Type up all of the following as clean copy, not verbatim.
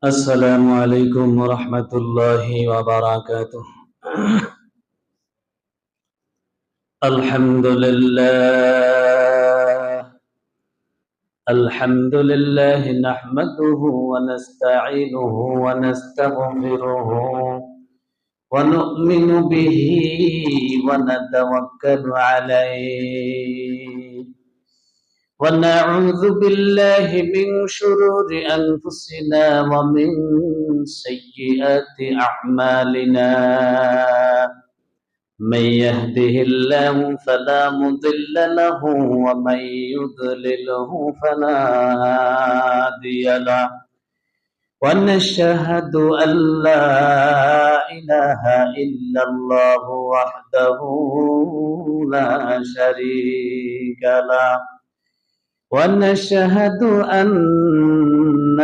السلام عليكم ورحمة الله وبركاته. الحمد لله الحمد لله نحمده ونستعينه ونستغفره ونؤمن به ونتوكل عليه ونعوذ بالله من شرور أنفسنا ومن سيئات أعمالنا من يهده الله فلا مضل له ومن يضلله فلا هادي له ونشهد أن لا إله إلا الله وحده لا شريك له ونشهد أن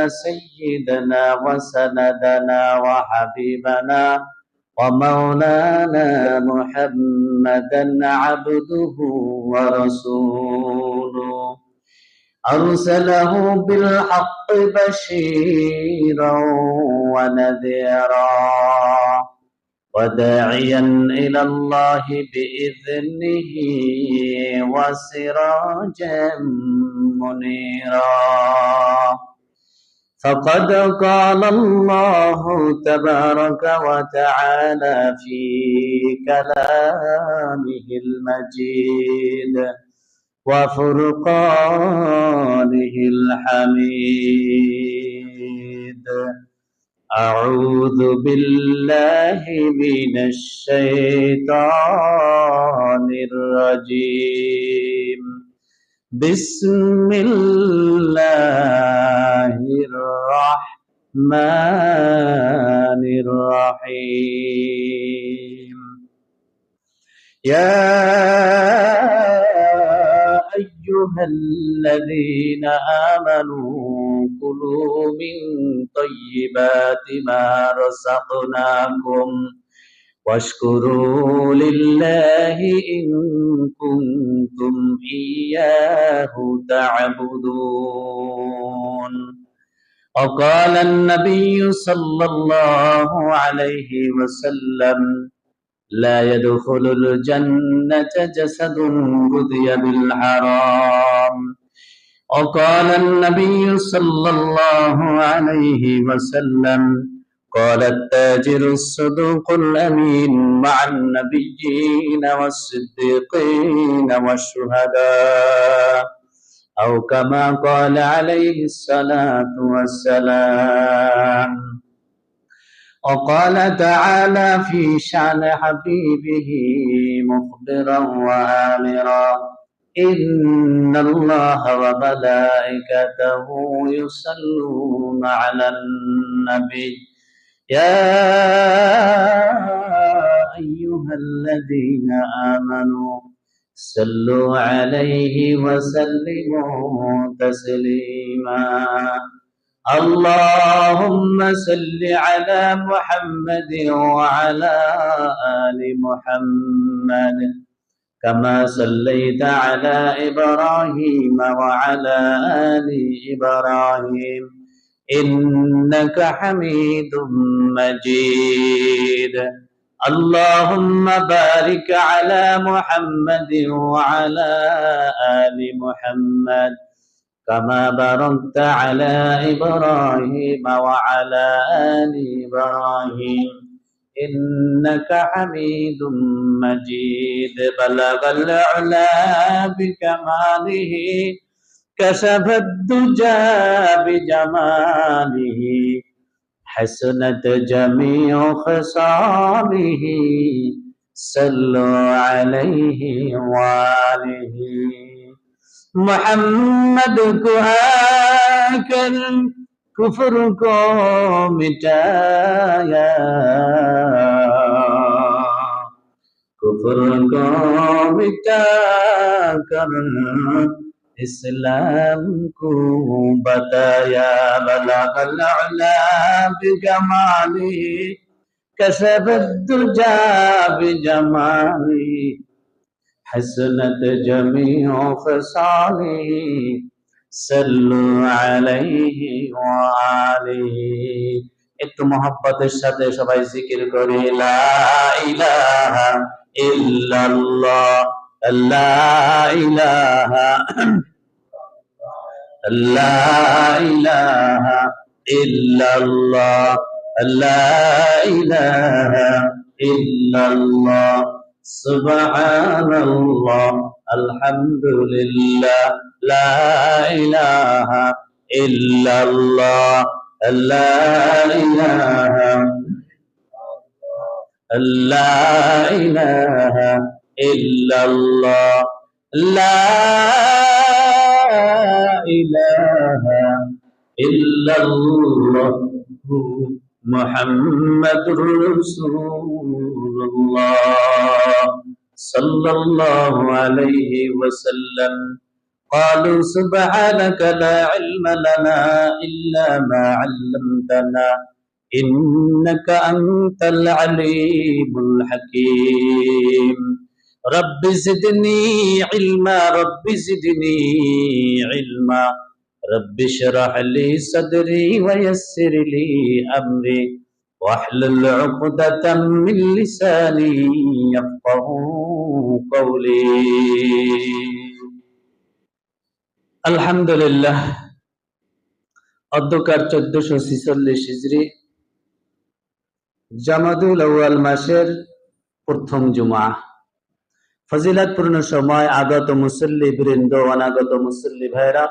سيدنا وسندنا وحبيبنا ومولانا محمدا عبده ورسوله أرسله بالحق بشيرا ونذيرا وداعيا إلى الله بإذنه وسراجا منيرا فقد قال الله تبارك وتعالى في كلامه المجيد وفرقانه الحميد أعوذ بالله من الشيطان الرجيم بسم الله الرحمن الرحيم يا أيها الذين آمنوا كلوا من طيبات ما رزقناكم واشكروا لله إن كنتم إياه تعبدون وقال النبي صلى الله عليه وسلم لا يدخل الجنة جسد غذي بالحرام وقال النبي صلى الله عليه وسلم قال التاجر الصدوق الأمين مع النبيين والصديقين والشهداء أو كما قال عليه الصلاة والسلام وقال تعالى في شأن حبيبه مخبرا وآمرا إن الله وملائكته يصلون على النبي يا أيها الذين آمنوا صلوا عليه وسلموا تسليما اللهم صل على محمد وعلى آل محمد كما صليت على إبراهيم وعلى آل إبراهيم إنك حميد مجيد اللهم بارك على محمد وعلى آل محمد كما باركت على إبراهيم وعلى آل إبراهيم إنك حميد مجيد بلغ العلا بكماله كشف الدجى بجماله حسنت جميع خصاله صلوا عليه وآله محمد को आकर कुफ्र को मिटाया कुफ्र को मिटाकर इस्लाम को बताया बलगल अला बिजमाली कशफ दुजा बिजमाली हसनत जमीउ खसाली सल्लु अलैहि व आलिहि একটু মহব্বতের সাথে সবাই জিকির করি, লা ইলাহা ইল্লাল্লাহ, লা ইলাহা, লা ইলাহা ইল্লাল্লাহ, লা ইলাহা ইল্লাল্লাহ, সুবহানাল্লাহ, আলহামদুলিল্লাহ, লা ইলাহা ইল্লাল্লাহ, লা ইলাহা, লা ইলাহা ইল্লাল্লাহ, লা ইলাহা ইল্লাল্লাহ, মুহাম্মাদুর রাসূলুল্লাহ সাল্লাল্লাহু আলাইহি ওয়াসাল্লাম। قالوا سبحانك لا علم لنا إلا ما علمتنا إنك أنت العليم الحكيم رب زدني علما رب زدني علما رب اشرح لي صدري ويسر لي أمري واحلل عقدة من لساني يفقهوا قولي আলহামদুলিল্লাহ। অধ্যকার 1446 হিজরি জামাদুল আউয়াল মাসের প্রথম জুমা, ফজিলাতপূর্ণ সময়। আগত মুসল্লি বৃন্দ, অনাগত মুসল্লি ভাইরা,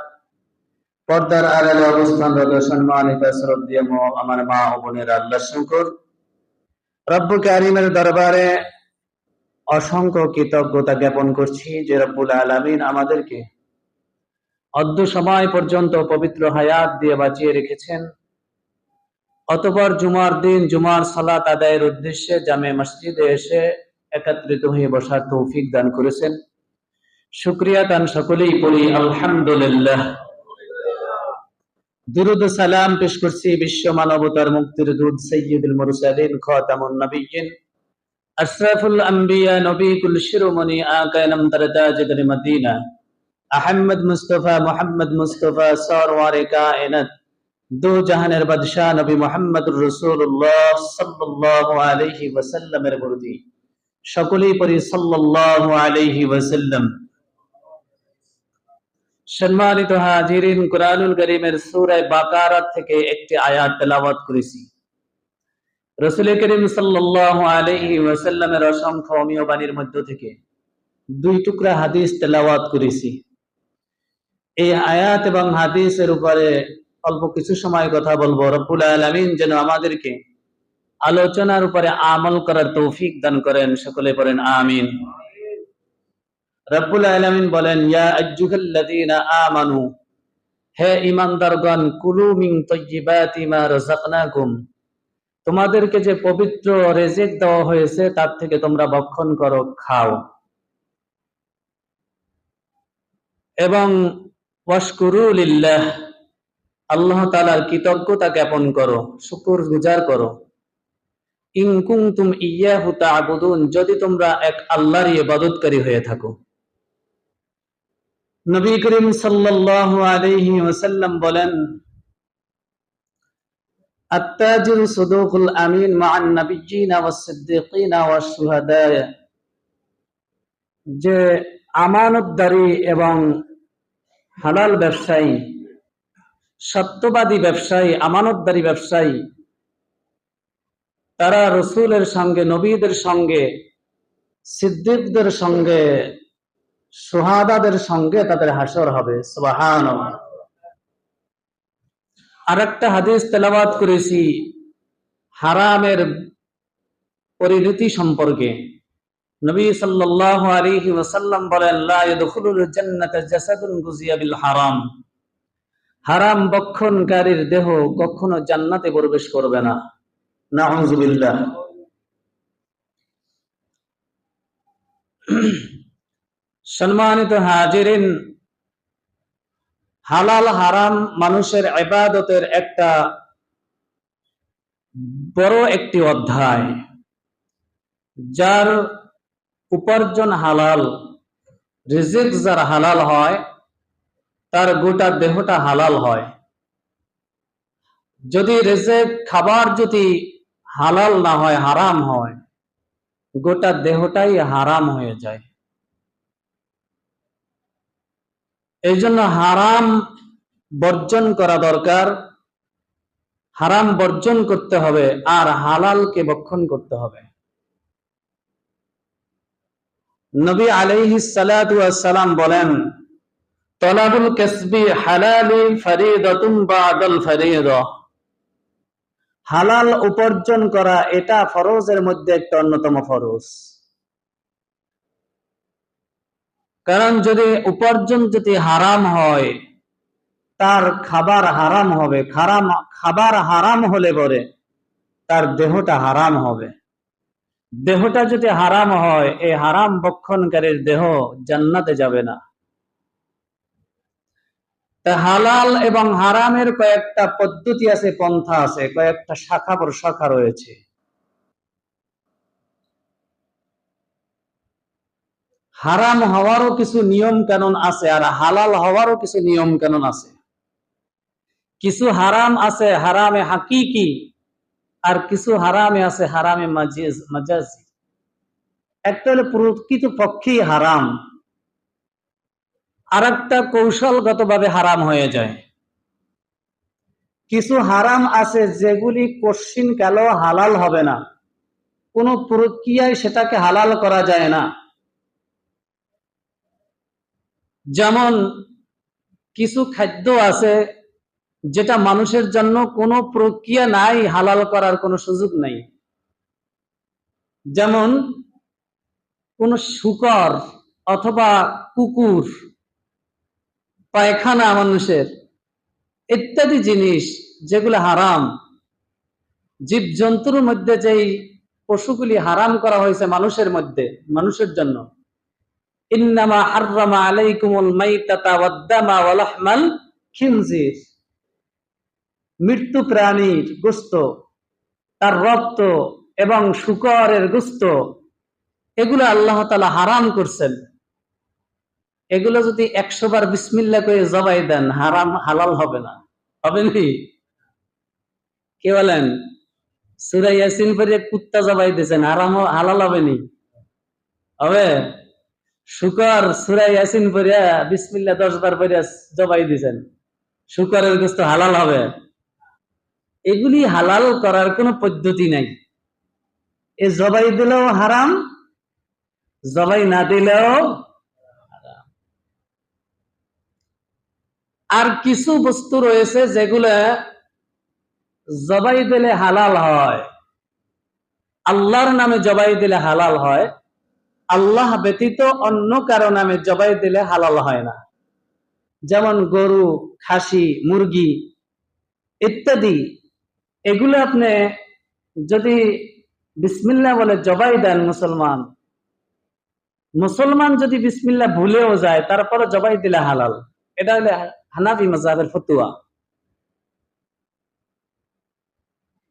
পর্দার আড়ালে অবস্থানরত সম্মানিত শ্রদ্ধেয় আমার মা ও বোনেরা, আল্লাহ শুকর, রব্বুল কারীমের দরবারে অসংখ্য কৃতজ্ঞতা জ্ঞাপন করছি যে রব্বুল আলামিন আমাদেরকে অদ্য সময় পর্যন্ত পবিত্র হায়াত দিয়ে বাঁচিয়ে রেখেছেন। অতঃপর জুমার দিন জুমার সালাত আদায়ের উদ্দেশ্যে জামে মসজিদে এসে একত্রিত হয়ে বসার তৌফিক দান করেছেন। শুকরিয়া তান সকলেই পড়ি আলহামদুলিল্লাহ। দুরুদ ও সালাম পেশ করছি বিশ্ব মানবতার মুক্তির দূত সাইয়্যিদুল মুরসালিন খাতামুন নবিয়্যিন আশরাফুল আম্বিয়া নবী কুল শিরোমণি আকা নামদার তাজদার মদিনা আহমদ মুস্তফা মোহাম্মদ মুস্তফা সরওয়ারে কায়নাত দো জাহানের বাদশাহ নবী মুহাম্মদুর রাসূলুল্লাহ সাল্লাল্লাহু আলাইহি ওয়াসাল্লামের প্রতি সকলেই পড়ি সাল্লাল্লাহু আলাইহি ওয়াসাল্লাম। সম্মানিত হাজিরিন, কুরআনুল কারীমের সূরা বাকারা থেকে একটি আয়াত তেলাওয়াত করেছি। রাসূল করিম সাল্লাল্লাহু আলাইহি ওয়াসাল্লামের অসংখ্য অমীয় বাণীর মধ্য থেকে দুই টুকরা হাদিস তেলাওয়াত করেছি। এই আয়াত এবং হাদিসের উপরে অল্প কিছু সময় কথা বলবো। রব্বুল আলামিন যেন আমাদেরকে আলোচনার উপরে আমল করার তৌফিক দান করেন, সকলে পড়েন আমিন। রব্বুল আলামিন বলেন, ইয়া আইয়ুহাল্লাযীনা আমানু, হে ঈমানদারগণ, কুলু মিন তাইয়্যিবাতি মা রাযাকনাকুম, তোমাদেরকে যে পবিত্র রিজিক দেওয়া হয়েছে তার থেকে তোমরা ভক্ষণ করো, খাও, এবং ওয়াশকুরু লিল্লাহ, আল্লাহ তাআলার কৃতজ্ঞতা জ্ঞাপন করো, শুকর গুজার করো। ইন কুনতুম ইয়্যাহু তা'বুদুন, যদি তোমরা এক আল্লাহর ইবাদতকারী হয়ে থাকো। নবী করিম সাল্লাল্লাহু আলাইহি ওয়াসাল্লাম বলেন, আত-তাজিরু সাদুকুল আমিন মা'আন নাবিয়্যিনা ওয়াস-সিদ্দীকিনা ওয়াশ-শুহাদা, যে আমানতদারী এবং হালাল ব্যবসায়ী, সত্যবাদী ব্যবসায়ী, আমানতদারী ব্যবসায়ী, তারা রাসূলের সঙ্গে, নবীদের সঙ্গে, সিদ্দিকদের সঙ্গে, শুহাদাদের সঙ্গে তাদের হাসর হবে। সুবহানাল্লাহ। আরেকটা হাদিস তেলাওয়াত করেছি হারামের পরিণতি সম্পর্কে। নবী সাল্লাল্লাহু আলাইহি ওয়াসাল্লাম বলেন, লা ইয়াদখুলুল জান্নাতা জাসাদুন গুযিয়া বিল হারাম, হারাম ভক্ষণকারীর দেহ কখনো জান্নাতে প্রবেশ করবে না। নাউযুবিল্লাহ। সম্মানিত হাজিরিন, হালাল হারাম মানুষের ইবাদতের একটা বড় একটি অধ্যায়। যার উপার্জন হালাল, রিজিক যার হালাল হয়, তার গোটা দেহটা হালাল হয়। যদি রিজিক খাবার যদি হালাল না হয়, হারাম হয়, গোটা দেহটাই হারাম হয়ে যায়। এই জন্য হারাম বর্জন করা দরকার, হারাম বর্জন করতে হবে আর হালালকে ভক্ষণ করতে হবে। নবী আলাইহিস সালাতু ওয়াস সালাম বলেন, তলাবুল কাসবি হালালি ফরিদাতুন বাদাল ফরিদা। হালাল উপার্জন করা এটা ফরজের মধ্যে একটা অন্যতম ফরজ। কারণ যদি উপার্জন যদি হারাম হয়, তার খাবার হারাম হবে, খাবার হারাম হলে পরে তার দেহটা হারাম হবে। দেহটা যদি হারাম হয়, এই হারাম ভক্ষণকারীর দেহ জান্নাতে যাবে না। তা হালাল এবং হারামের কয়েকটা পদ্ধতি আছে, পন্থা আছে, কয়েকটা শাখা প্রশাখা রয়েছে। হারাম হওয়ারও কিছু নিয়ম কানুন আছে, আর হালাল হওয়ারও কিছু নিয়ম কানুন আছে। কিছু হারাম আছে হারামে হাকিকি, আর কিছু হারামে আছে হারামে মাজাজি। একটা হলো প্রকৃত পক্ষেই হারাম, আর একটা কৌশলগত ভাবে হারাম হয়ে যায়। কিছু হারাম আছে যেগুলি কশিন কালো হালাল হবে না, কোন প্রক্রিয়ায় সেটাকে হালাল করা যায় না। যেমন কিছু খাদ্য আছে যেটা মানুষের জন্য কোনো প্রক্রিয়া নাই, হালাল করার কোনো সুযোগ নাই। যেমন কোন শুকর অথবা কুকুর, পায়খানা মানুষের, ইত্যাদি জিনিস যেগুলো হারাম। জীব জন্তুর মধ্যে যেই পশুগুলি হারাম করা হয়েছে মানুষের মধ্যে, মানুষের জন্য, ইন্নামা হাররামা আলাইকুমুল মাইতাতা ওয়াদ-দামা ওয়া লাহমাল খিনজির, মৃত্যু প্রাণীর গোশত, তার রক্ত এবং শূকরের গোশত, এগুলো আল্লাহ তাআলা হারাম করছেন। এগুলো যদি 100 বার বিসমিল্লাহ করে জবাই দেন, হারাম হালাল হবে না। হবে নি? কি বলেন? সূরা ইয়াসিন পড়ে কুত্তা জবাই দিয়েছেন, হারাম হালাল হবে নি? হবে? শুকর সূরা ইয়াসিন পড়ে বিসমিল্লাহ 10 বার পড়ে জবাই দিয়েছেন, শুকরের গোশত হালাল হবে? এগুলি হালাল করার কোনো পদ্ধতি নাই। এ জবাই দিলেও হারাম, জবাই না দিলেও হারাম। আর কিছু বস্তু রয়েছে যেগুলা জবাই দিলে হালাল হয়, আল্লাহর নামে জবাই দিলে হালাল হয়, আল্লাহ ব্যতীত অন্য কারো নামে জবাই দিলে হালাল হয় না। যেমন গরু, খাসি, মুরগি ইত্যাদি। এগুলো আপনি যদি বিসমিল্লাহ বলে জবাই দেন, মুসলমান যদি বিসমিল্লাহ ভুলেও যায় তারপরে জবাই দিলে হালাল। এটা হলো হানাফি মাযহাবের ফতোয়া,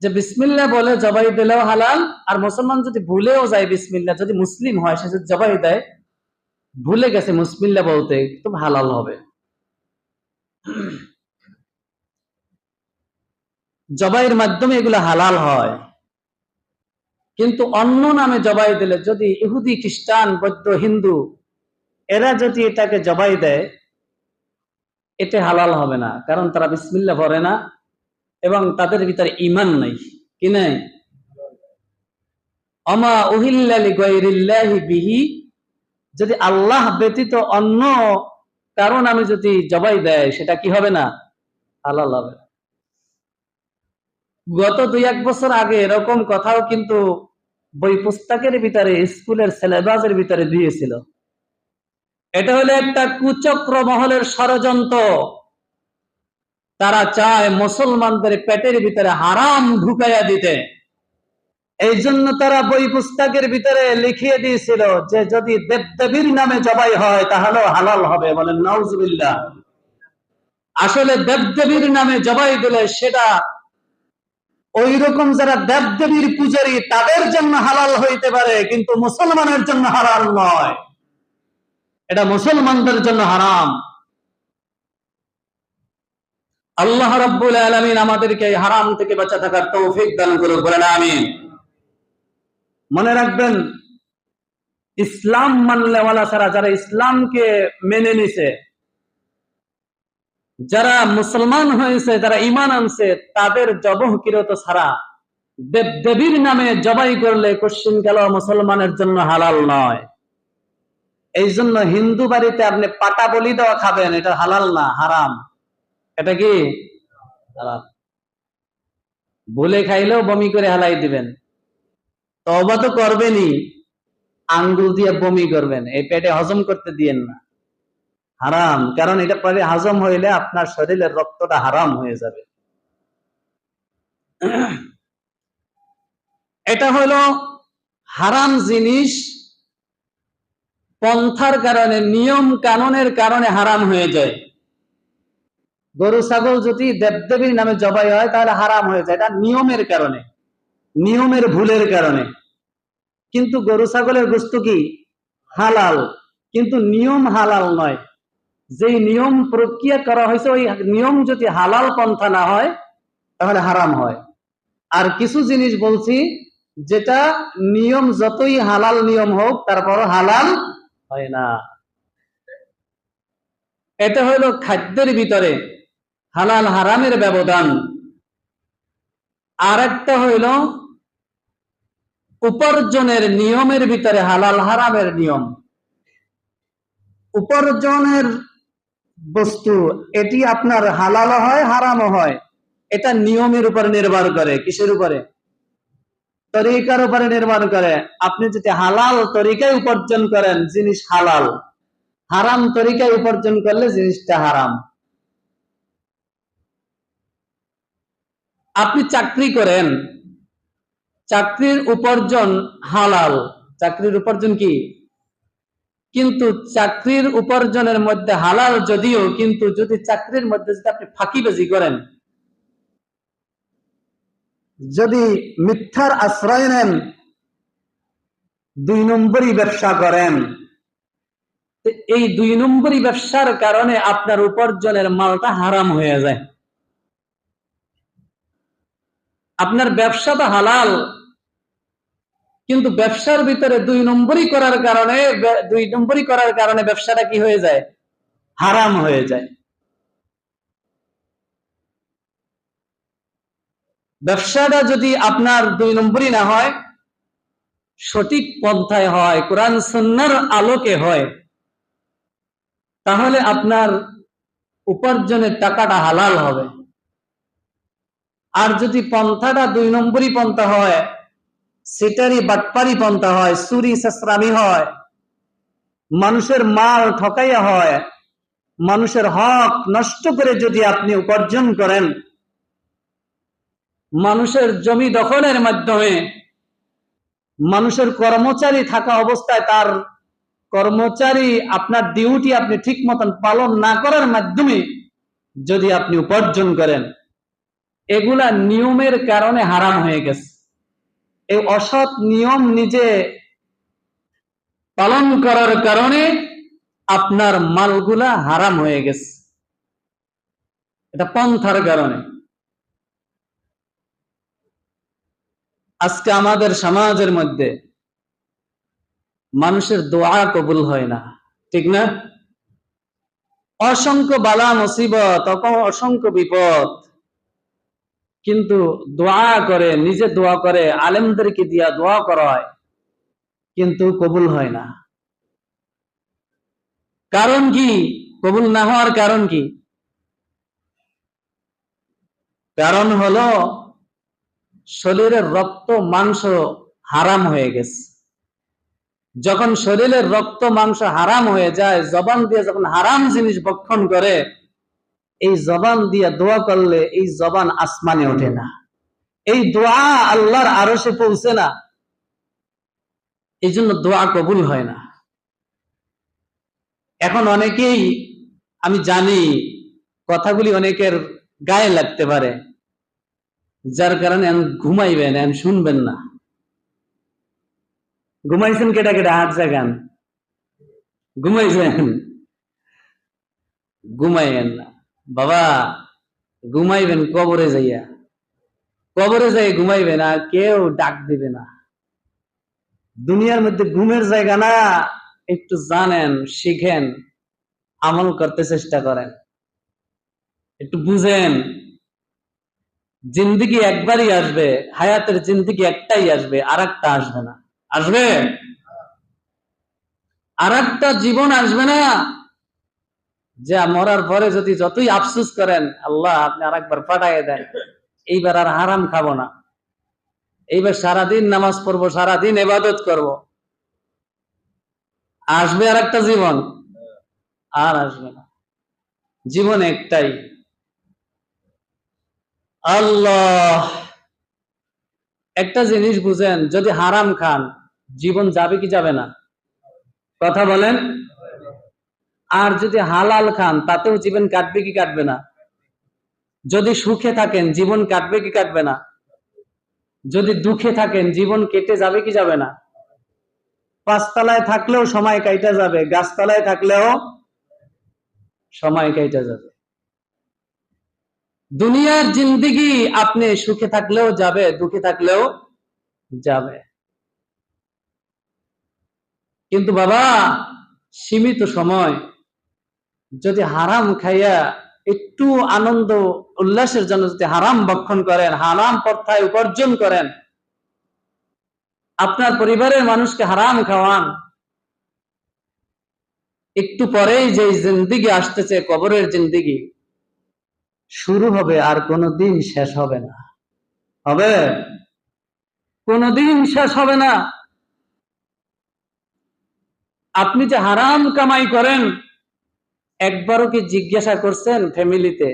যে বিসমিল্লাহ বলে জবাই দিলেও হালাল। আর মুসলমান যদি ভুলেও যায় বিসমিল্লাহ, যদি মুসলিম হয়, সে যদি জবাই দেয়, ভুলে গেছে বিসমিল্লাহ বলতে, তো হালাল হবে। জবাইয়ের মাধ্যমে এগুলো হালাল হয়। কিন্তু অন্য নামে জবাই দিলে, যদি ইহুদি, খ্রিস্টান, বৌদ্ধ, হিন্দু এরা যদি এটাকে জবাই দেয়, এটা হালাল হবে না। কারণ তারা বিসমিল্লাহ পড়ে না এবং তাদের ভিতরে ঈমান নাই। কি নাই? আমা উহিল্লা লিগাইরিল্লাহি বিহি, যদি আল্লাহ ব্যতীত অন্য কারণ আমি যদি জবাই দেয়, সেটা কি হবে না? হালাল হবে। গত 2-1 বছর আগে এরকম কথাও কিন্তু বই পুস্তকের ভিতরে, স্কুলের সিলেবাসের ভিতরে দিয়েছিল। এটা হলো একটা কুচক্র মহলের ষড়যন্ত্র। তারা চায় মুসলমানদের পেটের ভিতরে হারাম ঢুকাইয়া দিতে। এই জন্য তারা বই পুস্তকের ভিতরে লিখিয়ে দিয়েছিল যে যদি দেবদেবীর নামে জবাই হয় তাহলে হালাল হবে। বলেন নাউজুবিল্লাহ। আসলে দেবদেবীর নামে জবাই দিলে সেটা ওই রকম যারা দেবদেবীর পূজারী তাদের জন্য হালাল হইতে পারে, কিন্তু মুসলমানের জন্য হালাল নয়। এটা মুসলমানদের জন্য হারাম। আল্লাহ রাব্বুল আলামিন আমাদেরকে হারাম থেকে বাঁচা থাকার তৌফিক দান করুন, বলেন আমিন। মনে রাখবেন, ইসলাম মানলেওয়ালা ছাড়া, যারা ইসলামকে মেনে নিছে, যারা মুসলমান হয়েছে, যারা ঈমান আনছে, তাদের জবহ কিরত ছাড়া দেব দেবীর নামে জবাই করলে কোশ্চিন গেল মুসলমানের জন্য হালাল নয়। এই জন্য হিন্দু বাড়িতে আপনি পাটা বলি দেওয়া খাবেন, এটা হালাল না, হারাম। এটা কি হারাম। ভুলে খাইলেও বমি করে হালাই দিবেন, তওবা তো করবেনই, আঙ্গুল দিয়ে বমি করবেন, এই পেটে হজম করতে দিয়েন না, হারাম। কারণ এটা পরে হজম হইলে আপনার শরীরের রক্তটা হারাম হয়ে যাবে। এটা হলো হারাম জিনিস পন্থার কারণে, নিয়ম কানুনের কারণে হারাম হয়ে যায়। গরু ছাগল যদি দেবদেবীর নামে জবাই হয় তাহলে হারাম হয়ে যায়, এটা নিয়মের কারণে, নিয়মের ভুলের কারণে। কিন্তু গরু ছাগলের গোশত কি হালাল, কিন্তু নিয়ম হালাল নয়। যেই নিয়ম প্রক্রিয়া করা হয়েছে ওই নিয়ম যদি হালাল পন্থা না হয় তাহলে হারাম হয়। আর কিছু জিনিস বলছি যেটা নিয়ম যতই হালাল নিয়ম হোক তারপরও হালাল হয় না। এটা হলো খাদ্যের ভিতরে হালাল হারামের ব্যবধান। আর একটা হইল উপার্জনের নিয়মের ভিতরে হালাল হারামের নিয়ম। উপার্জনের বস্তু এটি আপনার হালালও হয় হারামও হয়, এটা নিয়মের উপর নির্ভর করে। কিসের উপরে? তরিকার উপরে নির্ভর করে। আপনি যদি হালাল তরিকায় উপার্জন করেন জিনিস হালাল, হারাম তরিকায় উপার্জন করলে জিনিসটা হারাম। আপনি চাকরি করেন, চাকরির উপার্জন হালাল, চাকরির উপার্জন কি, কিন্তু চাকরির উপার্জনের মধ্যে হালাল যদিও, কিন্তু যদি চাকরির মধ্যে যদি আপনি ফাঁকিবাজি করেন, যদি মিথ্যার আশ্রয় নেন, 2 নম্বরই ব্যবসা করেন, এই 2 নম্বরই ব্যবসার কারণে আপনার উপার্জনের মালটা হারাম হয়ে যায়। আপনার ব্যবসা তো হালাল, কিন্তু ব্যবসার ভিতরে 2 নম্বরই করার কারণে, 2 নম্বরই করার কারণে ব্যবসাটা কি হয়ে যায়? হারাম হয়ে যায়। ব্যবসাটা যদি আপনার 2 নম্বরই না হয়, সঠিক পন্থায় হয়, কোরআন সুন্নাহর আলোকে হয়, তাহলে আপনার উপার্জনের টাকাটা হালাল হবে। আর যদি পন্থাটা 2 নম্বরই পন্থা হয়, সেটারই বাটপারি পন্থা হয়, চুরি চেঁচড়ামি হয়, মানুষের মাল ঠকাইয়া হয়, মানুষের হক নষ্ট করে যদি আপনি উপার্জন করেন, মানুষের জমি দখলের মাধ্যমে, মানুষের কর্মচারী থাকা অবস্থায় তার কর্মচারী আপনার ডিউটি আপনি ঠিক মতন পালন না করার মাধ্যমে যদি আপনি উপার্জন করেন, এগুলা নিয়মের কারণে হারাম হয়ে গেছে। এই অসৎ নিয়ম নিজে পালন করার কারণে আপনার মালগুলা হারাম হয়ে গেছে, এটা পন্থার কারণে। আজকে আমাদের সমাজের মধ্যে মানুষের দোয়া কবুল হয় না, ঠিক না? অসংখ্য বালা মুসিবত, অসংখ্য বিপদ, কিন্তু দোয়া করে, নিজে দোয়া করে, আলেমদেরকে দিয়া দোয়া করায়, কিন্তু কবুল হয় না। কারণ কি কবুল না হওয়ার কারণ কি? কারণ হলো শরীরের রক্ত মাংস হারাম হয়ে গেছে। যখন শরীরের রক্ত মাংস হারাম হয়ে যায়, জবান দিয়ে যখন হারাম জিনিস ভক্ষণ করে, এই জবান দিয়ে দোয়া করলে এই জবান আসমানে ওঠে না, এই দোয়া আল্লাহর আরশে পৌঁছে না, এই জন্য দোয়া কবুল হয় না। এখন অনেকেই, আমি জানি কথাগুলি অনেকের গায়ে লাগতে পারে, যার কারণে ঘুমাইবেন, শুনবেন না। ঘুমাইছেন কেটা কেটা হাত জাগান, ঘুমাইছেন, ঘুমাইবেন না বাবা। ঘুমাইবেন কবরে যাইয়া, কবরে যাই ঘুমাইবেন, আর কেউ ডাক দিবে না। দুনিয়ার মধ্যে ঘুমের জায়গা না। একটু জানেন, শিখেন, আমল করতে চেষ্টা করেন, একটু বুঝেন। জিন্দিগি একবারই আসবে, হায়াতের জিন্দিগি একটাই আসবে, আর একটা আসবে না। আসবে? আর একটা জীবন আসবে না যে মরার পরে যদি যতই আফসুস করেন, আল্লাহ আপনি আর একবার পাঠাইয়া দেন, এইবার আর হারাম খাবো না, এইবার সারাদিন নামাজ পড়বো, সারাদিন ইবাদত করব। আসবে আর একটা জীবন? আর আসবে না। জীবন একটাই। আল্লাহ, একটা জিনিস বুঝেন, যদি হারাম খান জীবন যাবে কি যাবে না? কথা বলেন। আর যদি হালাল খান তাতেও জীবন কাটবে কি কাটবে না? যদি সুখে থাকেন জীবন কাটবে কি কাটবে না? যদি দুঃখে থাকেন জীবন কেটে যাবে কি যাবে না? পাঁচতলায় থাকলেও সময় কাইটা যাবে, গাছতলায় থাকলেও সময় কাইটা যাবে। দুনিয়ার জিন্দিগি আপনি সুখে থাকলেও যাবে, দুঃখে থাকলেও যাবে। কিন্তু বাবা, সীমিত সময়। যদি হারাম খাইয়া একটু আনন্দ উল্লাসের জন্য যদি হারাম ভক্ষণ করেন, হারাম পন্থায় উপার্জন করেন, আপনার পরিবারের মানুষকে হারাম খাওয়ান, একটু পরেই যে জিন্দিগি আসতেছে, কবরের জিন্দিগি শুরু হবে, আর কোনোদিন শেষ হবে না। হবে? কোনোদিন শেষ হবে না। আপনি যে হারাম কামাই করেন, একবারও কি জিজ্ঞাসা করছেন ফ্যামিলিতে,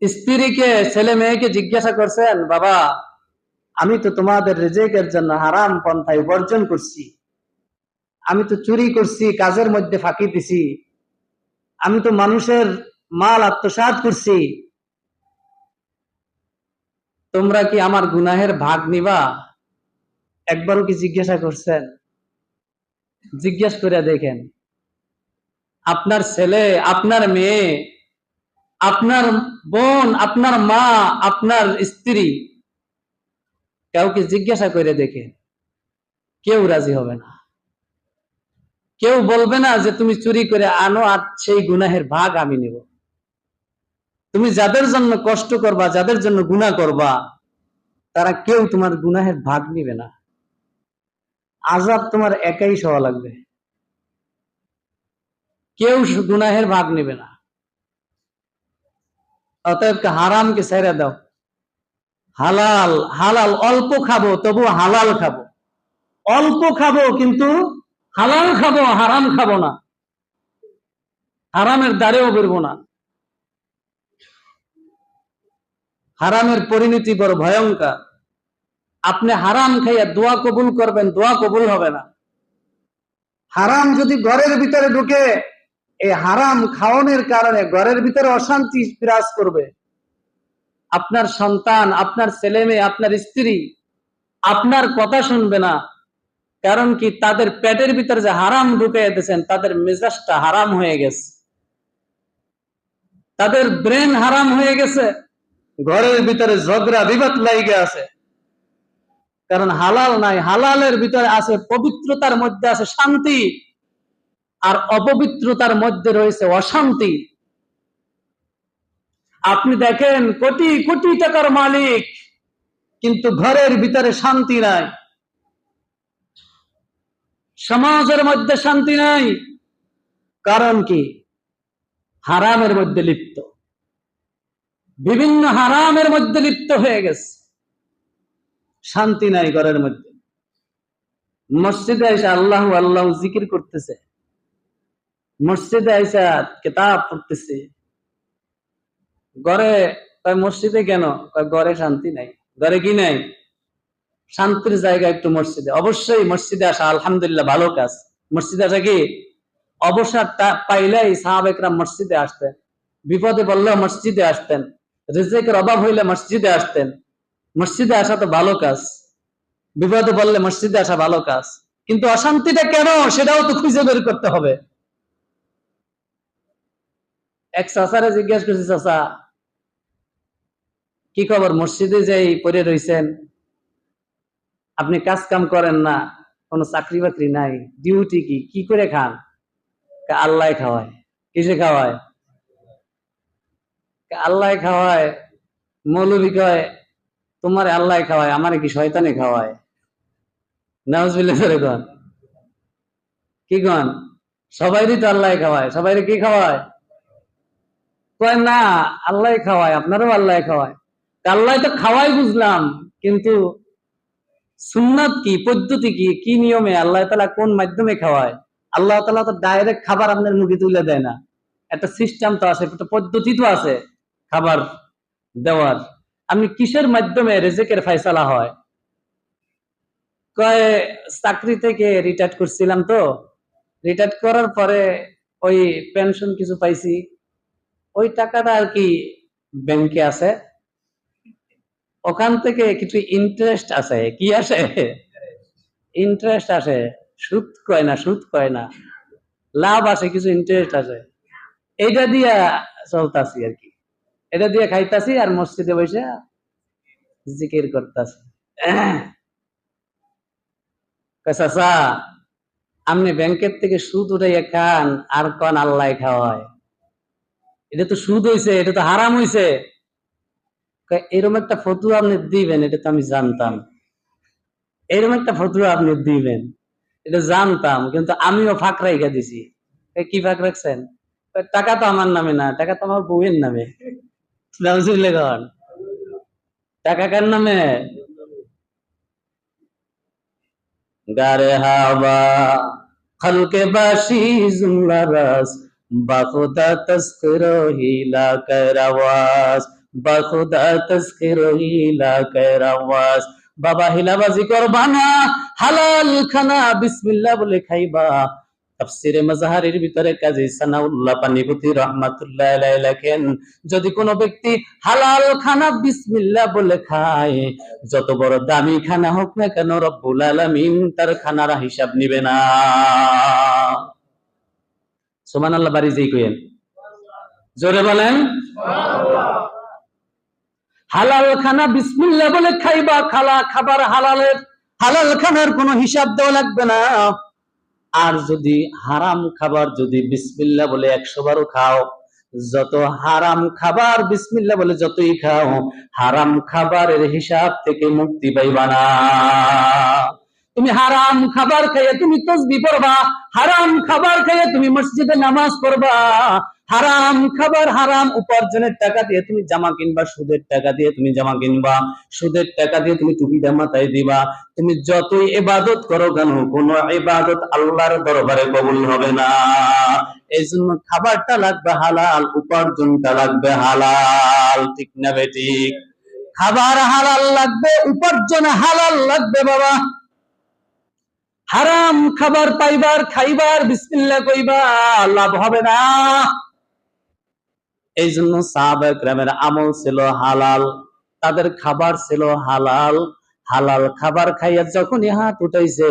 স্ত্রীকে, ছেলে মেয়েকে জিজ্ঞাসা করছেন, বাবা আমি তো তোমাদের রিজিকের জন্য হারাম পন্থায় উপার্জন করছি, আমি তো চুরি করছি, কাজের মধ্যে ফাঁকি দিছি, আমি তো মানুষের মাল আত্মসাৎ করছি, তোমরা কি আমার গুনাহের ভাগ নিবা? একবারও কি জিজ্ঞাসা করছেন? জিজ্ঞাসা করে দেখেন, আপনার ছেলে, আপনার মেয়ে, আপনার বোন, আপনার মা, আপনার স্ত্রী, কাউকে জিজ্ঞাসা করে দেখেন, কেউ রাজি হবে না। কেউ বলবে না যে তুমি চুরি করে আনো আর সেই গুনাহের ভাগ আমি নেব। তুমি যাদের জন্য কষ্ট করবা, যাদের জন্য গুনাহ করবা, তারা কেউ তোমার গুনাহের ভাগ নিবে না। আযাব তোমার একাই সওয়া লাগবে, কেউ গুনাহের ভাগ নিবে না। অতএব হারামকে ছেড়ে দাও, হালাল, হালাল অল্প খাবো তবু হালাল খাবো, অল্প খাবো কিন্তু হালাল খাবো, হারাম খাবো না, হারামের দ্বারেও বেরবো না। হারামের পরিণতি বড় ভয়ঙ্কর। আপনি হারাম খাইয়া দোয়া কবুল করবেন, দোয়া কবুল হবে না। হারাম যদি ঘরের ভিতরে ঢুকে, এই হারাম খাওয়ানোর কারণে ঘরের ভিতরে অশান্তি বিরাজ করবে। আপনার সন্তান, আপনার ছেলে মেয়ে, আপনার স্ত্রী আপনার কথা শুনবে না। কারণ কি? তাদের পেটের ভিতরে যে হারাম ঢুকে দিয়েছেন, তাদের মেজাজটা হারাম হয়ে গেছে, তাদের ব্রেন হারাম হয়ে গেছে, ঘরের ভিতরে ঝগড়া বিবাদ লাগে আছে। কারণ হালাল নাই, হালালের ভিতরে আছে পবিত্রতার মধ্যে আছে শান্তি, আর অপবিত্রতার মধ্যে রয়েছে অশান্তি। আপনি দেখেন কোটি কোটি টাকার মালিক, কিন্তু ঘরের ভিতরে শান্তি নাই, সমাজের মধ্যে শান্তি নাই। কারণ কি? হারামের মধ্যে লিপ্ত, বিভিন্ন হারামের মধ্যে লিপ্ত হয়ে গেছে, শান্তি নাই ঘরের মধ্যে। মসজিদে এসে আল্লাহ আল্লাহ জিকির করতেছে, মসজিদে এসে কিতাব পড়তেছে, ঘরে মসজিদে কেন? ঘরে শান্তি নাই। ঘরে কি নাই? শান্তির জায়গা একটু মসজিদে। অবশ্যই মসজিদে আসা আলহামদুলিল্লাহ ভালো কাজ। মসজিদে আসা কি? অবসর পাইলেই সাহাবা একরাম মসজিদে আসতেন, বিপদে পড়লেও মসজিদে আসতেন, রিজিকের অভাব হইলে মসজিদে আসতেন। মসজিদে আসা তো ভালো কাজ, বিপদে পড়লে মসজিদে আসা ভালো কাজ। কিন্তু অশান্তিটা কেন, সেটাও তো খুঁজে বের করতে হবে। এক চাচারে জিজ্ঞাসা করছি, চাচা কি খবর, মসজিদে যেই পড়ে রইছেন, আপনি কাজ কাম করেন না, কোনো চাকরি বাকরি নাই, ডিউটি কি, কি করে খান? আল্লাহ খাওয়ায়। কিসে খাওয়ায়? আল্লাহ খাওয়ায়। মৌলবী কয় তোমার আল্লাহ খাওয়ায়, আমারে কি শয়তানে খাওয়ায়? নাউজুবিল্লাহ করে কন। কি কন? সবাইরই তো আল্লাহ খাওয়ায়, সবাইরে কি খাওয়ায়? কয় না, আল্লাহ খাওয়ায়, আপনারও আল্লাহ খাওয়ায়। আল্লাহ তো খাওয়াই বুঝলাম, কিন্তু সুন্নাত কি, পদ্ধতি কি, কি নিয়মে, আল্লাহ তাআলা কোন মাধ্যমে খাওয়ায়? আল্লাহ তাআলা তো ডাইরেক্ট খাবার আপনার মুখে তুলে দেয় না, একটা সিস্টেম তো আছে, একটা পদ্ধতি তো আছে খাবার দেওয়ার। আপনি কিসের মাধ্যমে রিজিকের ফয়সালা হয়? কয় চাকরি থেকে রিটায়ার্ড করছিলাম, তো রিটায়ার্ড করার পরে ওই পেনশন কিছু পাইছি, ওই টাকাটা আর কি ব্যাংকে আছে, ওখান থেকে কিছু ইন্টারেস্ট আছে। কি আসে? ইন্টারেস্ট আসে। সুদ কয় না, সুদ কয় না, লাভ আছে, কিছু ইন্টারেস্ট আছে। এইটা দিয়া চলতাছি আর কি, এটা দিয়ে খাইতাছি আর মসজিদে বসে জিকির করতাছি। চাচা আপনি ব্যাংকের থেকে সুদ উঠাইয়া খান আর কন আল্লাহ খাওয়ায়, এটা তো সুদ হইছে, এটা তো হারাম হইছে। এরকম একটা ফতুয়া আপনি দিবেন, এটা তো আমি জানতাম, এরকম একটা ফতুয়া আপনি দিবেন এটা জানতাম, কিন্তু আমিও ফাঁক রাইখা দিছি। কি ফাঁক রাখছেন? টাকা তো আমার নামে না, টাকা তো আমার বউয়ের নামে। টাকা কার নামে? গারে হাওয়া খলকে বাসি জুমলা রাস, বাখুদা তস্করো হিলা কর আওয়াজ, বাখুদা তস্করো হিলা কর আওয়াজ। বাবা হিলাবাজি করবা না, হালাল খানা বিসমিল্লাহ বলে খাইবা। তাফসিরে মাজাহারির ভিতরে কাজী সানাউল্লাহ পানিপতি রাহমাতুল্লাহ আলাইহি লেখেন, যদি কোনো ব্যক্তি হালাল খানা বিসমিল্লাহ বলে খায়, যত বড় দামি খানা হোক না কেন, রব্বুল আলামিন তার খানার হিসাব নিবে না। সুবহানাল্লাহ বাড়ি যেই কইেন, জোরে বলেন সুবহানাল্লাহ। হালাল খানা বিসমিল্লাহ বলে খাইবা, খাবার হালালের, হালাল খানার কোনো হিসাব দেওয়া লাগবে না। আর যদি হারাম খাবার যদি বিসমিল্লাহ বলে 100 বারও খাও, যত হারাম খাবার বিসমিল্লাহ বলে যতই খাও, হারাম খাবারের হিসাব থেকে মুক্তি পাইবা না। তুমি হারাম খাবার খাইয়ে তুমি তাসবিহ পড়বা, হারাম খাবার খাইয়ে তুমি মসজিদে নামাজ পড়বা, হারাম খাবার হারাম উপার্জনের টাকা দিয়ে তুমি জামা কিনবা, সুদের টাকা দিয়ে তুমি জামা কিনবা, সুদের টাকা দিয়ে তুমি টুপিটা মাথায় দিবা। তুমি যতই ইবাদত করো কেন, কোন ইবাদত আল্লাহর দরবারে কবুল হবে না। এই জন্য খাবারটা লাগবে হালাল, উপার্জনটা লাগবে হালাল। ঠিক না বেঠিক? খাবার হালাল লাগবে, উপার্জন হালাল লাগবে বাবা। হারাম খাবার পাইবার খাইবার বিসমিল্লাহ কইবা, লাভ হবে না। এই জন্য সাহাবায়ে কেরামের আমল ছিল হালাল, তাদের খাবার ছিল হালাল। হালাল খাবার খাইয়া যখনই হাত উঠাইছে,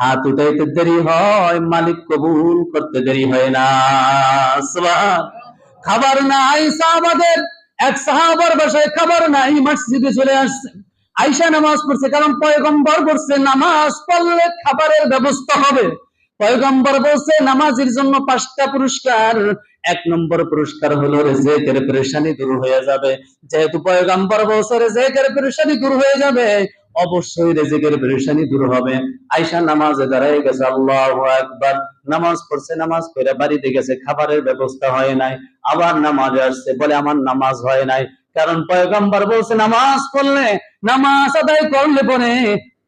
হাত উঠাইতে দেরি হয়, মালিক কবুল করতে দেরি হয় না। সুবহান। খাবার নাই সাহাবাদের, এক সাহাবার বাসায় খাবার নাই, মসজিদে চলে আসছে, আয়েশা নামাজ পড়ছে, কারণ পয়গম্বর বলছে নামাজ পড়লে খাবারের ব্যবস্থা হবে। পয়গম্বর বলছে নামাজের জন্য 5টা পুরস্কার। 1 নম্বর পুরস্কার হলো রিজিকের পেরেশানি দূর হয়ে যাবে। যেহেতু পয়গম্বর বলছে রিজিকের পেরেশানি দূর হয়ে যাবে, অবশ্যই রিজিকের পেরেশানি দূর হবে। আয়েশা নামাজে দাঁড়ায় গেছে, আল্লাহু আকবার, নামাজ পড়ছে, নামাজ পড়ে বাড়িতে গেছে, খাবারের ব্যবস্থা হয় নাই, আবার নামাজে আসছে, বলে আমার নামাজ হয় নাই। কারণ পয়গম্বর বলছে নামাজ পড়লে, নামাজ আদায় করলে পরে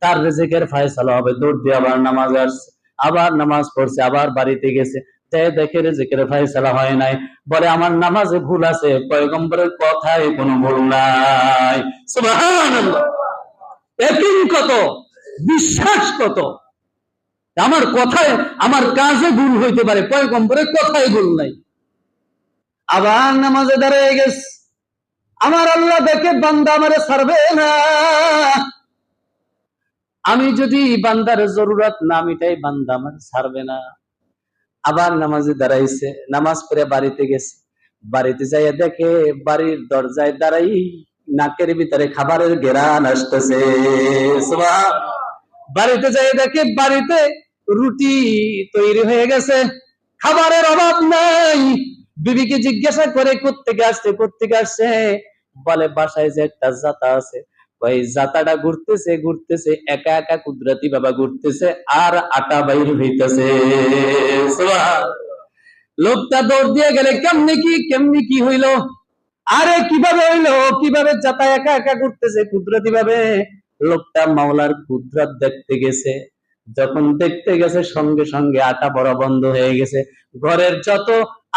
তার রিজিকের ফয়সালা হবে। দৌড় দিয়ে আবার নামাজে আসছে, আবার নামাজ পড়ছে, আবার বাড়িতে গেছে, দেখে রিজিকের ফয়সালা হয় নাই, বলে আমার নামাজে ভুল আছে, পয়গম্বরের কথায় কোনো ভুল নাই। সুবহানাল্লাহ। ইয়াকিন কত, বিশ্বাস কত, আমার কথায় আমার কাজে ভুল হইতে পারে, পয়গম্বরের কথায় ভুল নাই। আবার নামাজে দাঁড়িয়ে গেছে, আমার আল্লাহ দেখে বান্দা আমারে ছাড়বে না, আমি যদি বান্দার জরুরত না মিটাই, বান্দা আমার ছাড়বে না। আবার নামাজে দাঁড়াইছে, নামাজ পড়ে বাড়িতে গেছে, বাড়িতে যাইয়া দেখে বাড়ির দরজায় দাঁড়াই নাকের ভিতরে খাবারের ঘেরান আসতেছে। বাড়িতে যাইয়া দেখে বাড়িতে রুটি তৈরি হয়ে গেছে, খাবারের অভাব নাই। বিবিকে জিজ্ঞাসা করে কোত্থেকে আসছে, বলে বাসায় যে একটা জাতা আছে, ওই জাতাটা ঘুরতেছে একা একা কুদরতি বাবা ঘুরতেছে আর আটা বাইর হইতেছে। লোকটা দৌড় দিয়ে গেলে কেমনি কি হইলো, আরে কিভাবে হইলো, কিভাবে জাতা একা একা ঘুরতেছে কুদরতি ভাবে। লোকটা মাওলার কুদরত দেখতে গেছে, যখন দেখতে গেছে সঙ্গে সঙ্গে আটা পড়া বন্ধ হয়ে গেছে। ঘরের যত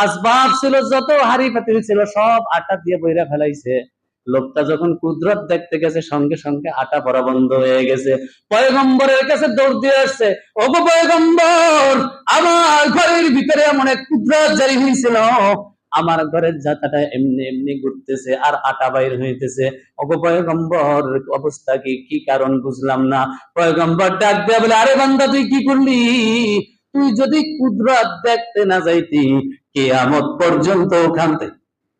আসবাব ছিল, যত হাড়ি পাতিল ছিল, সব আটা দিয়ে বইরা ফেলাইছে। লোকটা যখন কুদরত দেখতে গেছে সঙ্গে সঙ্গে আটা পড়া বন্ধ হয়ে গেছে। পয়গম্বরের কাছে দৌড় দিয়ে আসছে, ওগো পয়গম্বর, আমার ঘরের ভিতরে এমন এক কুদরত জারি হয়েছিল, আমার ঘরের জাতাটা এমনি এমনি ঘুরতেছে আর আটা বাইর হইতেছে। ওগো পয়গম্বর, অবস্থা কি কারণ বুঝলাম না। পয়গম্বর ডাক দেয়া বলে, আরে বান্দা তুই কি করলি, তুই যদি কুদরত দেখতে না যাইতি কিয়ামত পর্যন্ত ওখান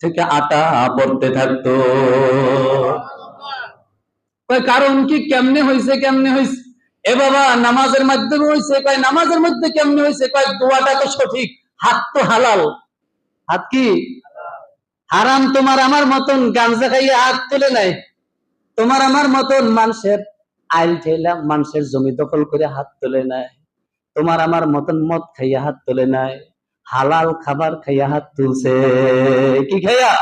থেকে আটা পড়তে থাকতো। কারণ কি, কেমনে হয়েছে এ বাবা, নামাজের মাধ্যমে হয়েছে। কয় নামাজের মধ্যে কেমনে হয়েছে, কয় দোয়াটা তো সঠিক, হাত তো হালাল। হাত কি হারাম? তোমার আমার মতন গাঞ্জা খাইয়ে হাত তুলে নাই, তোমার আমার মতন মানুষের আইল ঠেলা মানুষের জমি দখল করে হাত তুলে নাই, তোমার আমার মতন মদ খাইয়া হাত তুলে নাই, হালাল খাবার খাইয়া হাত তুলছে। কি খাইয়া?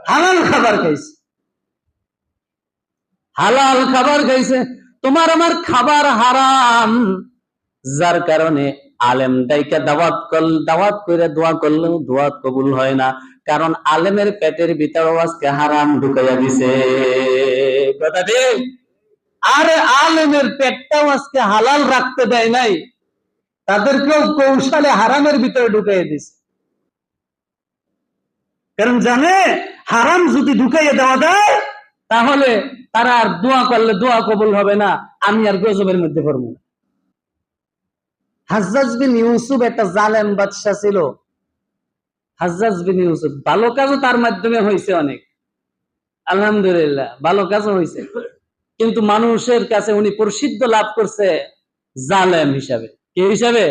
হালাল খাবার খাইছে, হালাল খাবার খাইছে। তোমার আমার খাবার হারাম, যার কারণে আলেম ডাইকা দাওয়াত করে দোয়া করলেও দোয়া কবুল হয় না, কারণ আলেমের পেটের ভিতরে আজকে হারাম ঢুকাইয়া দিছে। কথা ঠিক? আরে আলেমের পেটটাও আজকে হালাল রাখতে দেয় নাই, তাদেরকেও কৌশলে হারামের ভিতরে ঢুকাইয়া দিছে। কারণ জানে হারাম যদি ঢুকাইয়া দেওয়া যায় তাহলে তারা আর দোয়া করলে দোয়া কবুল হবে না, আমি আর গজবের মধ্যে পড়বো না। হাজ্জাজ বিন ইউসুফ একটা জালেম বাদশা ছিল। হাজ্জাজ বিন ইউসুফ, ভালো কাজও তার মাধ্যমে হয়েছে অনেক, আলহামদুলিল্লাহ ভালো কাজও হয়েছে, কিন্তু মানুষের কাছে উনি প্রসিদ্ধ লাভ করছে জালেম হিসাবে। কি হিসাবে?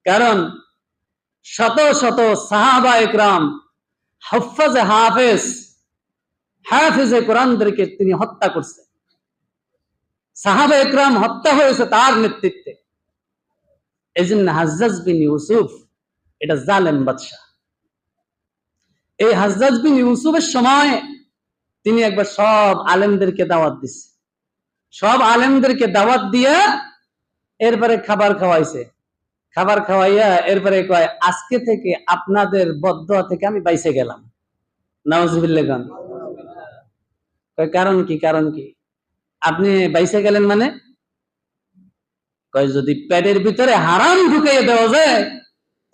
কারণ শত শত সাহাবা ইকরাম, হাফেজে কোরআনদেরকে তিনি হত্যা করছে। সাহাবা ইকরাম হত্যা হয়েছে তার নেতৃত্বে। এই জন্য হাজ্জাজ বিন ইউসুফ এটা জালেম বাদশা। এই হাজ্জাজ বিন ইউসুফের সময় তিনি একবার সব আলেমদেরকে দাওয়াত দিচ্ছে, সব আলেমদেরকে দাওয়াত দিয়ে এরপরে খাবার খাওয়াইছে। খাবার খাওয়াইয়া এরপরে কয়, আজকে থেকে আপনাদের বদদোয়া থেকে আমি বাইসে গেলাম। নাউজুবিল্লাহ। কয় কারণ কি আপনি বাইসে গেলেন? মানে কয় যদি পেটের ভিতরে হারাম ঢুকাইয়া দেওয়া যায়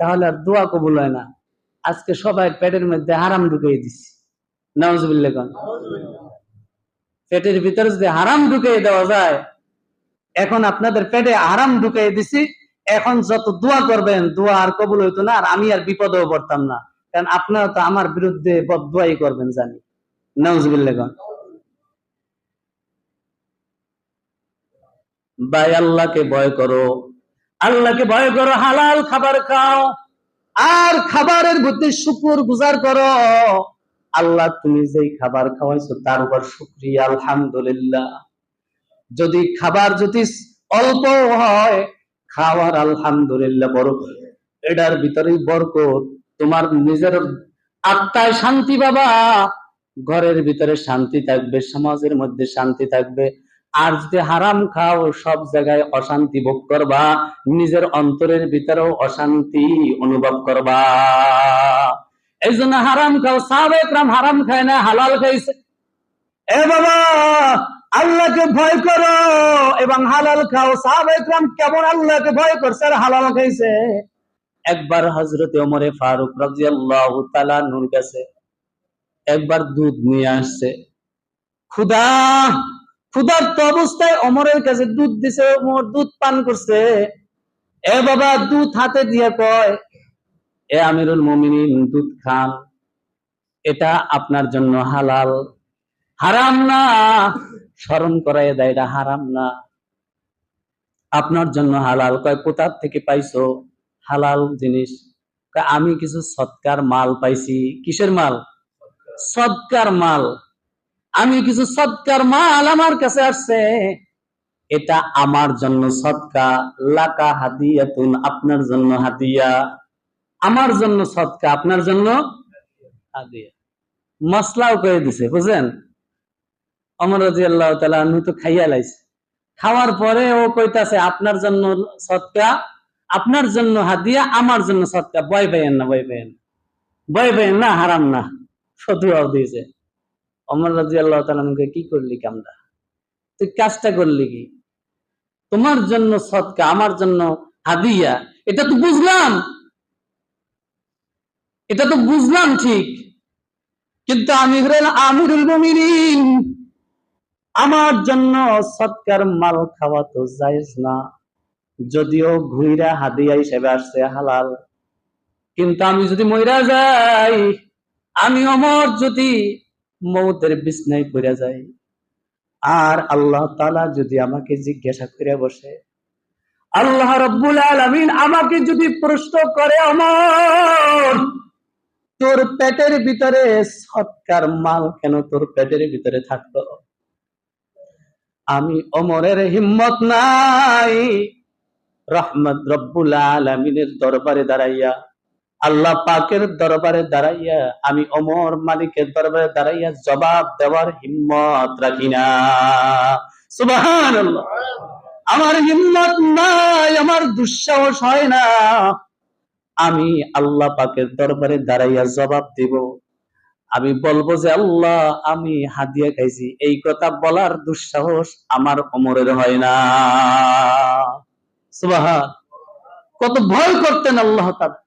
তাহলে আর দোয়া কবুল হয় না। আজকে সবাই পেটের মধ্যে হারাম ঢুকাই দিছি। নাউজুবিল্লাহ। পেটের ভিতরে যদি হারাম ঢুকাই দেওয়া যায়, এখন আপনাদের পেটে হারাম ঢুকাই দিছি, এখন যত দোয়া করবেন দোয়া আর কবুল হইতো না, আর আমি আর বিপদেও পড়তাম না, কারণ আপনারা তো আমার বিরুদ্ধে বদদোয়াই করবেন জানি। নাউজুবিল্লাহ। ভাই আল্লাহকে ভয় করো, আল্লাহকে ভয় করো, হালাল খাবার খাও, আর খাবারের প্রতি শুকর গুজার করো। আল্লাহ তুমি যেই খাবার খাওয়াইছো তার উপর শুকরিয়া, আলহামদুলিল্লাহ। যদি খাবার যদি অল্প হয়, খাওয়ার আলহামদুলিল্লাহ বড়, এটার ভিতরেই বরকত। তোমার নিজের আত্মায় শান্তি পাবা, ঘরের ভিতরে শান্তি থাকবে, সমাজের মধ্যে শান্তি থাকবে। আর যদি হারাম খাও, সব জায়গায় অশান্তি ভোগ করবা, নিজের অন্তরের ভিতরেও অশান্তি অনুভব করবা। এই জন্য হারাম খাও। সাহাবা ইকরাম হারাম খায় না, হালাল খাইছে। এ বাবা, আল্লাহকে ভয় করো এবং হালাল খাও। সাহাবা ইকরাম কেমন আল্লাহকে ভয় করছে আর হালাল খাইছে। একবার হযরতে ওমর ফারুক রাদিয়াল্লাহু তাআলা আনহুর কাছে একবার দুধ নিয়ে আসছে। ক্ষুধার্ত অবস্থায় ওমরের কাছে দুধ দিছে, ওমর দুধ পান করছে। এ বাবা, দুধ হাতে দিয়ে কয়, এ আমিরুল মুমিনিন দুধ খান, এটা আপনার জন্য হালাল, হারাম না। স্মরণ করাই দেয় এটা হারাম না, আপনার জন্য হালাল। কয় কোথার থেকে পাইছো হালাল জিনিস? আমি কিছু সৎকার মাল পাইছি। কিসের মাল? সৎকার মাল। আমি কিছু সৎকার মাল আমার কাছে আসছে, এটা আমার জন্য সদকা। লাকা হাদিয়াতুন, আপনার জন্য হাদিয়া। আমার জন্য সদকা, আপনার জন্য হাদিয়া। মশলাও করে দিছে, বুঝলেন? ওমর রাদিয়াল্লাহু তাআলা আনহু তো খাইয়া লাইছে, খাওয়ার পরে ও কইতাছে আপনার জন্য সদকা, আপনার জন্য হাদিয়া, আমার জন্য সদকা। ভয় পাইয়েন না, ভয় পাইয়েন না, ভয় পাইয়েন না, হারাম না। ফতোয়াও দিয়েছে। ওমর রাদিয়াল্লাহু তাআলা আনহুকে, কি করলি কামটা? তুই কাজটা করলি কি? তোমার জন্য সদকা, আমার জন্য হাদিয়া, এটা তো বুঝলাম, এটা তো বুঝলাম ঠিক, কিন্তু আমি হলেন আমিরুল মুমিনিন, আমার জন্য সদকার মাল খাওয়া তো জায়েজ না। যদিও ঘুইরা হাদিয়া হিসেবে আসছে হালাল, কিন্তু আমি যদি মইরা যাই, আমি ওমর যদি মৌতের বিছনায় পড়ে যাই, আর আল্লাহ তাআলা যদি আমাকে জিজ্ঞাসা করে বসে, আল্লাহ রাব্বুল আলামিন আমাকে যদি প্রশ্ন করে, ওমর তোর পেটের ভিতরে সৎকার মাল কেন তোর পেটের ভিতরে থাকতো? আমি ওমরের হিম্মত নাই রহমত রব্বুল আলামিনের দরবারে দাঁড়াইয়া, আল্লাহ পাকের দরবারে দাঁড়াইয়া, আমি ওমর মালিকের দরবারে দাঁড়াইয়া জবাব দেওয়ার হিম্মত রাখি না। সুবহানাল্লাহ। আমার হিম্মত নাই, আমার দুঃসাহস হয় না আমি আল্লাহ পাকের দরবারে দাঁড়াইয়া জবাব দিব। আমি বলবো যে আল্লাহ আমি হাদিয়া খাইছি, এই কথা বলার দুঃসাহস আমার ওমরের হয় না। সুবহান। কত ভয় করতেন আল্লাহ তাআলা,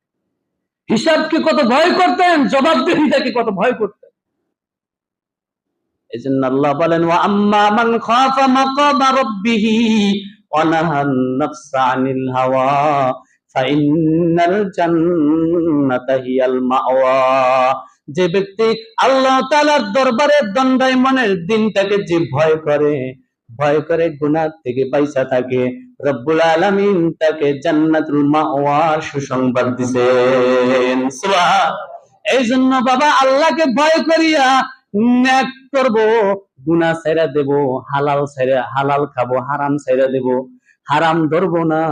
হিসাবকে কত ভয় করতেন, জবাবদিহিতাকে কত ভয় করতেন। এজন্য আল্লাহ বলেন, ওয়া আম্মা মান খাফা মাকামা রাব্বিহি ওয়া নাহান নাফসা আনিল হাওয়া ফাইন্নাল জান্নাতা হিয়াল মাওয়া। যে ব্যক্তি আল্লাহ তাআলার দরবারে দণ্ডায়মানের দিনটাকে যে ভয় করে গুনাহ থেকে বাইচা থাকে, রব্বুল আলামিন তাকে জান্নাতুল মাওয়ার সুসংবাদ দিবেন। সুবহান। এই জন্য বাবা আল্লাহকে ভয় করিয়া নেক করব, গুনাহ ছেড়ে দেব, হালাল খাবো, হারাম ছেড়ে দেব, হারাম ধরবো না।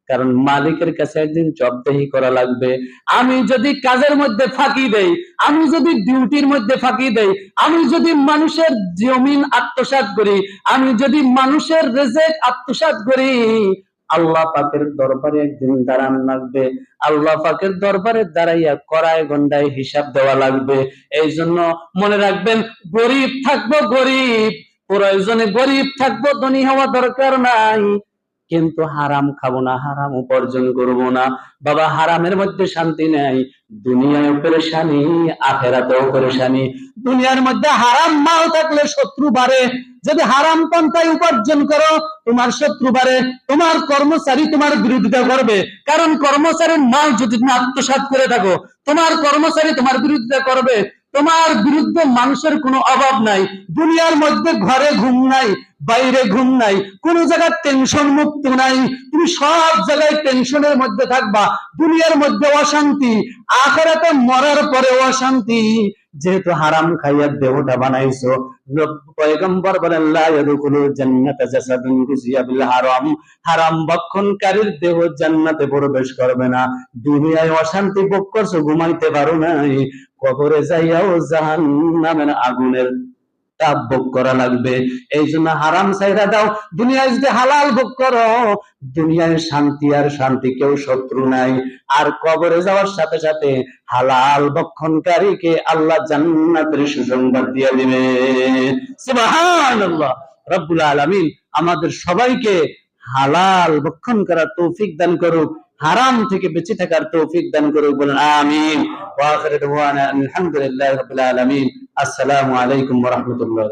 কারণ মালিকের কাছে একদিন জবাবদিহি করা লাগবে। আমি যদি কাজের মধ্যে ফাঁকি দেই, আমি যদি ডিউটির মধ্যে ফাঁকি দেই, আমি যদি মানুষের জমিন আত্মসাৎ করি, আমি যদি মানুষের রিজিক আত্মসাৎ করি, আল্লাহ পাকের দরবারে একদিন দাঁড়ান লাগবে। আল্লাহ পাকের দরবারে দাঁড়াইয়া কড়ায় গন্ডায় হিসাব দেওয়া লাগবে। এই জন্য মনে রাখবেন, গরিব থাকবো গরিব, প্রয়োজনে গরিব থাকবো, ধনী হওয়া দরকার নাই, কিন্তু হারাম খাবো না, হারাম উপার্জন করবো না। বাবা হারামের মধ্যে শান্তি নেই, দুনিয়ায় পেরেশানি, আখেরাতেও পেরেশানি। দুনিয়ার মধ্যে হারাম মাল থাকলে শত্রু বাড়ে, যদি হারাম পন্থায় উপার্জন করো তোমার শত্রু বাড়ে, তোমার কর্মচারী তোমার বিরোধিতা করবে। কারণ কর্মচারীর মাল যদি তুমি আত্মসাৎ করে থাকো, তোমার কর্মচারী তোমার বিরোধিতা করবে। তোমার বিরুদ্ধে মানুষের কোনো অভাব নাই, দুনিয়ার মধ্যে ঘরে ঘুম নাই, বাইরে ঘুম নাই, কোন জায়গায় টেনশন মুক্ত নাই, তুমি সব জায়গায় টেনশনের মধ্যে থাকবা। দুনিয়ার মধ্যে অশান্তি, আখিরাতে মরার পরে অশান্তি। যেহেতু হারাম খাইয়া দেহটা বানাইছো, পয়গম্বর বলেন লা ইয়াদখুলুল জান্নাতা জাসাদুন গুযিয়া বিল হারাম, হারাম ভক্ষণকারীর দেহ জান্নাতে প্রবেশ করবে না। দুনিয়ায় অশান্তি ভোগ করছো, ঘুমাইতে পারো নাই, কবরে যাইয়াও জাহান্নামের আগুনের তাপ ভোগ করা লাগবে। এই জন্য হারাম ছাইরা দাও, দুনিয়ায় যদি হালাল ভোগ করো, দুনিয়ায় শান্তি আর শান্তি, কেউ শত্রু নাই। আর কবরে যাওয়ার সাথে সাথে হালাল ভক্ষণকারীকে আল্লাহ জান্নাতের সুসংবাদ দিয়ে দিবে। সুবহানাল্লাহ। রব্বুল আলামিন আমাদের সবাইকে হালাল ভক্ষণ করার তৌফিক দান করুক, হারাম থেকে বেঁচে থাকার তৌফিক দান করুক, বলেন আমিন। ওয়া আখিরু দাওয়ানা আলহামদুলিল্লাহি রাব্বিল আলামিন। আসসালামু আলাইকুম ওয়া রাহমাতুল্লাহ।